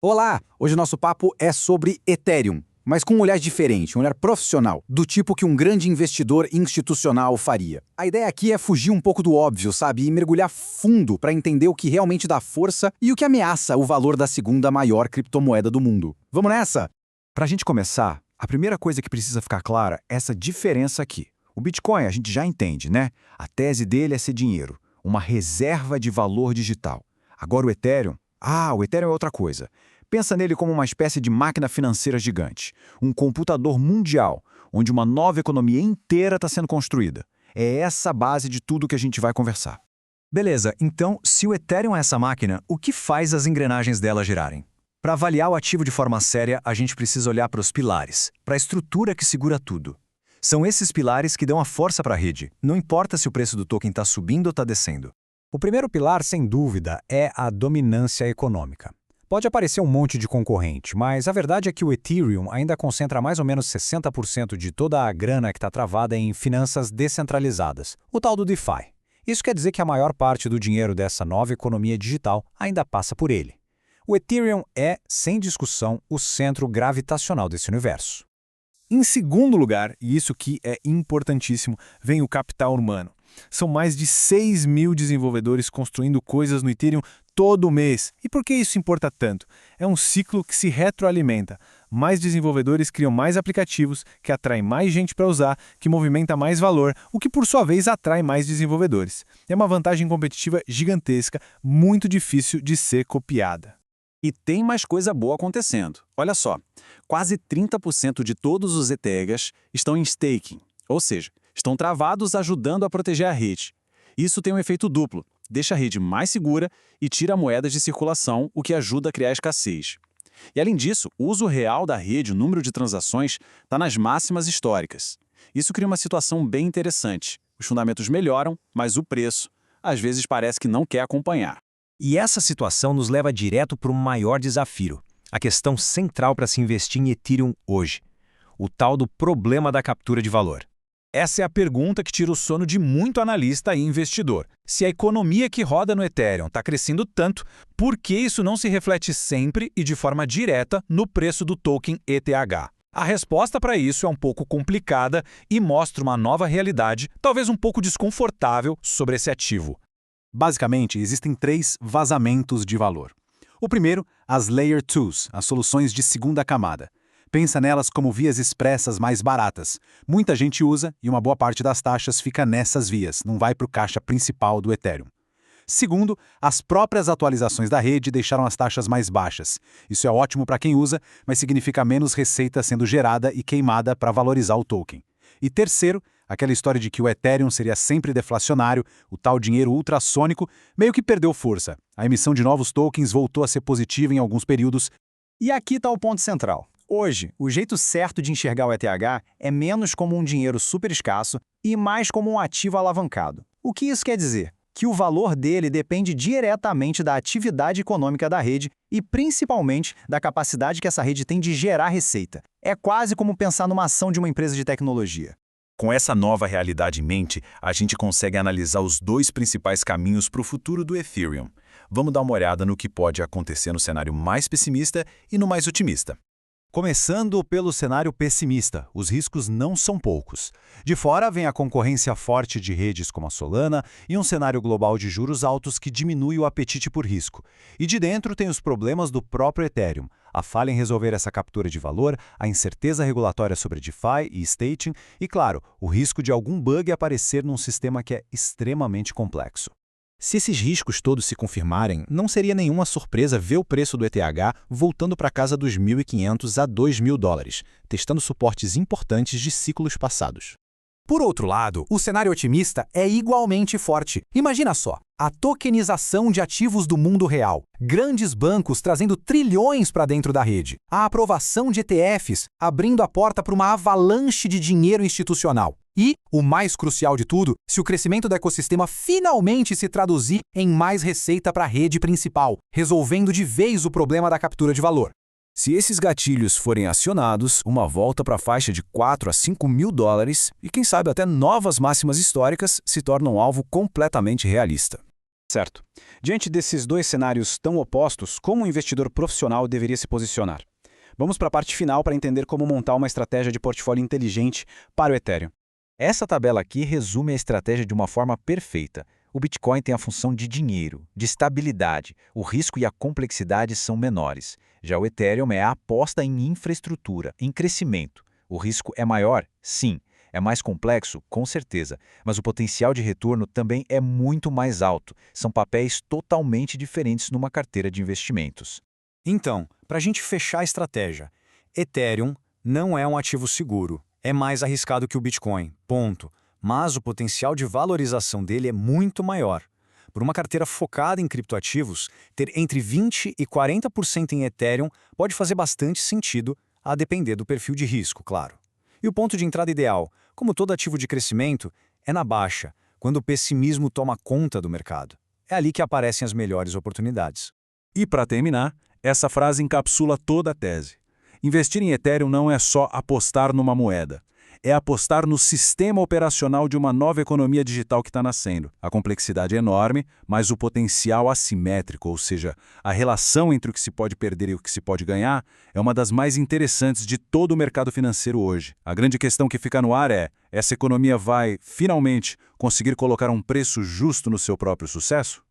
Olá! Hoje o nosso papo é sobre Ethereum, mas com um olhar diferente, um olhar profissional, do tipo que um grande investidor institucional faria. A ideia aqui é fugir um pouco do óbvio, sabe? E mergulhar fundo para entender o que realmente dá força e o que ameaça o valor da segunda maior criptomoeda do mundo. Vamos nessa? Para a gente começar, a primeira coisa que precisa ficar clara é essa diferença aqui. O Bitcoin a gente já entende, né? A tese dele é ser dinheiro, uma reserva de valor digital. Agora o Ethereum é outra coisa. Pensa nele como uma espécie de máquina financeira gigante, um computador mundial, onde uma nova economia inteira está sendo construída. É essa a base de tudo que a gente vai conversar. Beleza, então, se o Ethereum é essa máquina, o que faz as engrenagens dela girarem? Para avaliar o ativo de forma séria, a gente precisa olhar para os pilares, para a estrutura que segura tudo. São esses pilares que dão a força para a rede, não importa se o preço do token está subindo ou está descendo. O primeiro pilar, sem dúvida, é a dominância econômica. Pode aparecer um monte de concorrente, mas a verdade é que o Ethereum ainda concentra mais ou menos 60% de toda a grana que está travada em finanças descentralizadas, o tal do DeFi. Isso quer dizer que a maior parte do dinheiro dessa nova economia digital ainda passa por ele. O Ethereum é, sem discussão, o centro gravitacional desse universo. Em segundo lugar, e isso que é importantíssimo, vem o capital humano. São mais de 6 mil desenvolvedores construindo coisas no Ethereum todo mês. E por que isso importa tanto? É um ciclo que se retroalimenta. Mais desenvolvedores criam mais aplicativos, que atraem mais gente para usar, que movimenta mais valor, o que por sua vez atrai mais desenvolvedores. É uma vantagem competitiva gigantesca, muito difícil de ser copiada. E tem mais coisa boa acontecendo. Olha só, quase 30% de todos os ETHs estão em staking, ou seja, estão travados ajudando a proteger a rede. Isso tem um efeito duplo, deixa a rede mais segura e tira moedas de circulação, o que ajuda a criar escassez. E além disso, o uso real da rede, o número de transações, está nas máximas históricas. Isso cria uma situação bem interessante. Os fundamentos melhoram, mas o preço, às vezes, parece que não quer acompanhar. E essa situação nos leva direto para o maior desafio, a questão central para se investir em Ethereum hoje, o tal do problema da captura de valor. Essa é a pergunta que tira o sono de muito analista e investidor. Se a economia que roda no Ethereum está crescendo tanto, por que isso não se reflete sempre e de forma direta no preço do token ETH? A resposta para isso é um pouco complicada e mostra uma nova realidade, talvez um pouco desconfortável, sobre esse ativo. Basicamente, existem 3 vazamentos de valor. O primeiro, as Layer 2s, as soluções de segunda camada. Pensa nelas como vias expressas mais baratas. Muita gente usa e uma boa parte das taxas fica nessas vias, não vai para o caixa principal do Ethereum. Segundo, as próprias atualizações da rede deixaram as taxas mais baixas. Isso é ótimo para quem usa, mas significa menos receita sendo gerada e queimada para valorizar o token. E terceiro, aquela história de que o Ethereum seria sempre deflacionário, o tal dinheiro ultrassônico, meio que perdeu força. A emissão de novos tokens voltou a ser positiva em alguns períodos. E aqui está o ponto central. Hoje, o jeito certo de enxergar o ETH é menos como um dinheiro super escasso e mais como um ativo alavancado. O que isso quer dizer? Que o valor dele depende diretamente da atividade econômica da rede e, principalmente, da capacidade que essa rede tem de gerar receita. É quase como pensar numa ação de uma empresa de tecnologia. Com essa nova realidade em mente, a gente consegue analisar os 2 principais caminhos para o futuro do Ethereum. Vamos dar uma olhada no que pode acontecer no cenário mais pessimista e no mais otimista. Começando pelo cenário pessimista, os riscos não são poucos. De fora vem a concorrência forte de redes como a Solana e um cenário global de juros altos que diminui o apetite por risco. E de dentro tem os problemas do próprio Ethereum, a falha em resolver essa captura de valor, a incerteza regulatória sobre DeFi e staking e, claro, o risco de algum bug aparecer num sistema que é extremamente complexo. Se esses riscos todos se confirmarem, não seria nenhuma surpresa ver o preço do ETH voltando para casa dos 1.500 a 2.000 dólares, testando suportes importantes de ciclos passados. Por outro lado, o cenário otimista é igualmente forte. Imagina só, a tokenização de ativos do mundo real, grandes bancos trazendo trilhões para dentro da rede, a aprovação de ETFs abrindo a porta para uma avalanche de dinheiro institucional. E, o mais crucial de tudo, se o crescimento do ecossistema finalmente se traduzir em mais receita para a rede principal, resolvendo de vez o problema da captura de valor. Se esses gatilhos forem acionados, uma volta para a faixa de 4 a 5 mil dólares e quem sabe até novas máximas históricas se tornam alvo completamente realista. Certo. Diante desses dois cenários tão opostos, como um investidor profissional deveria se posicionar? Vamos para a parte final para entender como montar uma estratégia de portfólio inteligente para o Ethereum. Essa tabela aqui resume a estratégia de uma forma perfeita. O Bitcoin tem a função de dinheiro, de estabilidade. O risco e a complexidade são menores. Já o Ethereum é a aposta em infraestrutura, em crescimento. O risco é maior? Sim. É mais complexo? Com certeza. Mas o potencial de retorno também é muito mais alto. São papéis totalmente diferentes numa carteira de investimentos. Então, para a gente fechar a estratégia, Ethereum não é um ativo seguro. É mais arriscado que o Bitcoin, ponto. Mas o potencial de valorização dele é muito maior. Por uma carteira focada em criptoativos, ter entre 20% e 40% em Ethereum pode fazer bastante sentido, a depender do perfil de risco, claro. E o ponto de entrada ideal, como todo ativo de crescimento, é na baixa, quando o pessimismo toma conta do mercado. É ali que aparecem as melhores oportunidades. E para terminar, essa frase encapsula toda a tese. Investir em Ethereum não é só apostar numa moeda. É apostar no sistema operacional de uma nova economia digital que está nascendo. A complexidade é enorme, mas o potencial assimétrico, ou seja, a relação entre o que se pode perder e o que se pode ganhar, é uma das mais interessantes de todo o mercado financeiro hoje. A grande questão que fica no ar é: essa economia vai, finalmente, conseguir colocar um preço justo no seu próprio sucesso?